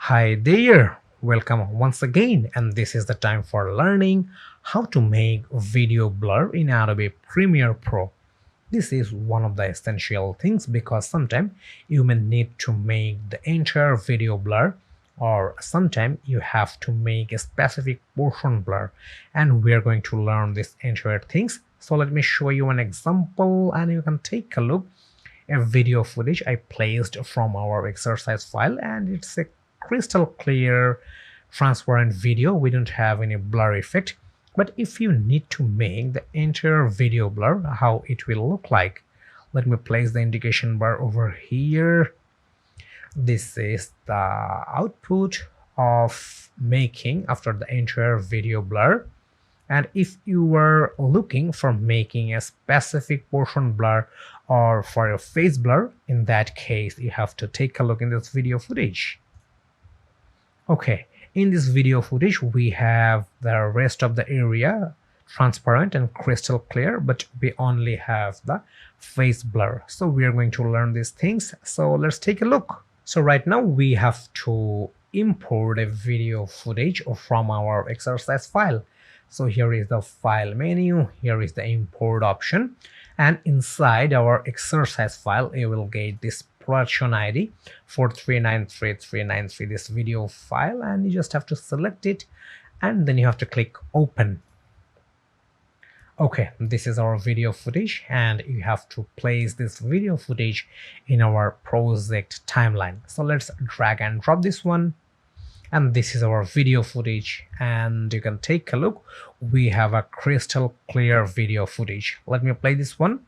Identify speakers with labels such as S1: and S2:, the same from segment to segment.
S1: Hi there, welcome once again, and this is the time for learning how to make video blur in Adobe Premiere Pro. This is one of the essential things because sometimes you may need to make the entire video blur, or sometimes you have to make a specific portion blur, and we are going to learn these entire things. So let me show you an example and you can take a look. A video footage I placed from our exercise file, and it's a crystal clear transparent video. We don't have any blur effect, but if you need to make the entire video blur, how it will look like, let me place the indication bar over here. This is the output of making after the entire video blur. And if you were looking for making a specific portion blur or for a face blur, in that case you have to take a look in this video footage. Okay, in this video footage we have the rest of the area transparent and crystal clear, but we only have the face blur. So we are going to learn these things, so let's take a look. So right now we have to import a video footage from our exercise file. So here is the file menu, here is the import option, and inside our exercise file you will get this production ID 4393393, this video file, and you just have to select it and then you have to click open. Okay, this is our video footage and you have to place this video footage in our project timeline. So let's drag and drop this one, and this is our video footage, and you can take a look. We have a crystal clear video footage. Let me play this one,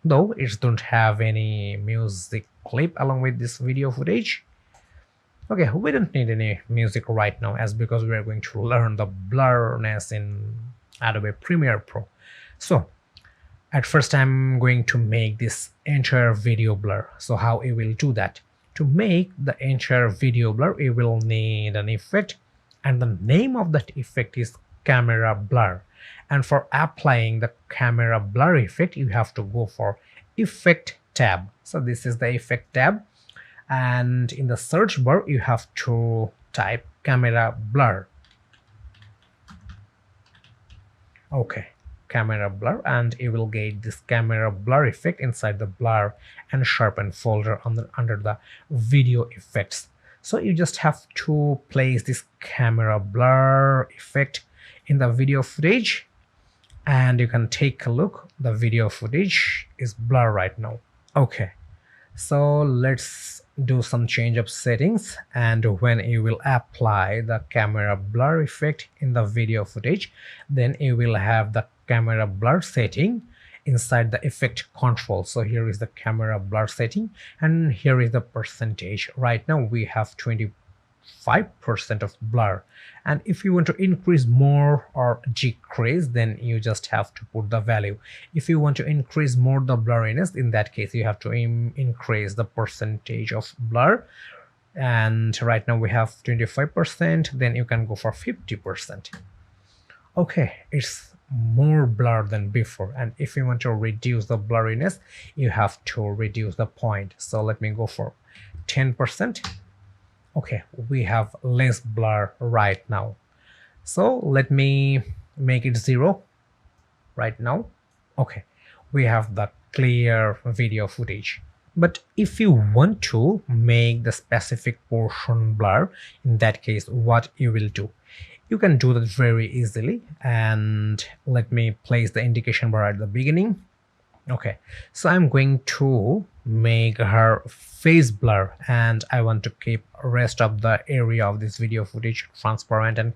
S1: though it don't have any music clip along with this video footage. Okay, we don't need any music right now, as because we are going to learn the blurriness in Adobe Premiere Pro. So at first I'm going to make this entire video blur. So how you will do that? To make the entire video blur, you will need an effect, and the name of that effect is camera blur. And for applying the camera blur effect, you have to go for effect tab. So this is the effect tab, and in the search bar you have to type camera blur. Okay, camera blur, and you will get this camera blur effect inside the blur and sharpen folder under the video effects. So you just have to place this camera blur effect in the video footage, and you can take a look. The video footage is blur right now. Okay, so let's do some change of settings, and when you will apply the camera blur effect in the video footage, then you will have the camera blur setting inside the effect control. So here is the camera blur setting, and here is the percentage. Right now we have 25% of blur, and if you want to increase more or decrease, then you just have to put the value. If you want to increase more the blurriness, in that case you have to increase the percentage of blur, and right now we have 25%, then you can go for 50%. Okay, it's more blur than before, and if you want to reduce the blurriness, you have to reduce the point. So let me go for 10%. Okay, we have less blur right now, so let me make it 0 right now. Okay, we have the clear video footage. But if you want to make the specific portion blur, in that case what you will do, you can do that very easily, and let me place the indication bar at the beginning. Okay, so I'm going to make her face blur, and I want to keep rest of the area of this video footage transparent and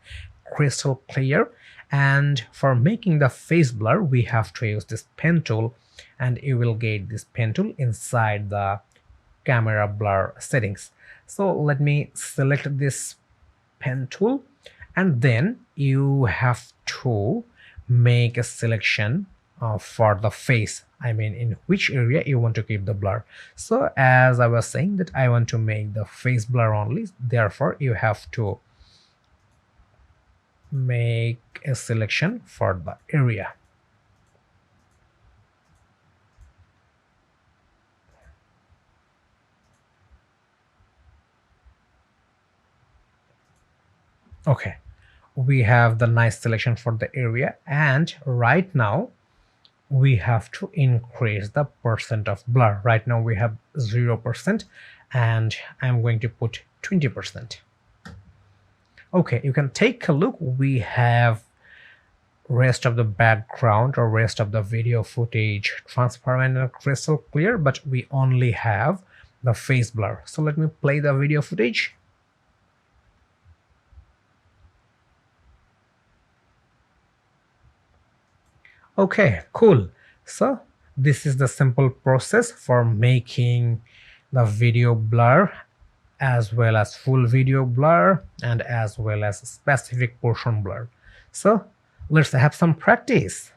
S1: crystal clear. And for making the face blur, we have to use this pen tool, and you will get this pen tool inside the camera blur settings. So let me select this pen tool, and then you have to make a selection for the face, I mean in which area you want to keep the blur. So as I was saying that I want to make the face blur only, therefore you have to make a selection for the area. Okay, we have the nice selection for the area, and right now we have to increase the percent of blur. Right now we have 0%, and I'm going to put 20%. Okay, you can take a look. We have rest of the background or rest of the video footage transparent and crystal clear, but we only have the face blur. So let me play the video footage. Okay, cool. So this is the simple process for making the video blur, as well as full video blur, and as well as specific portion blur. So let's have some practice.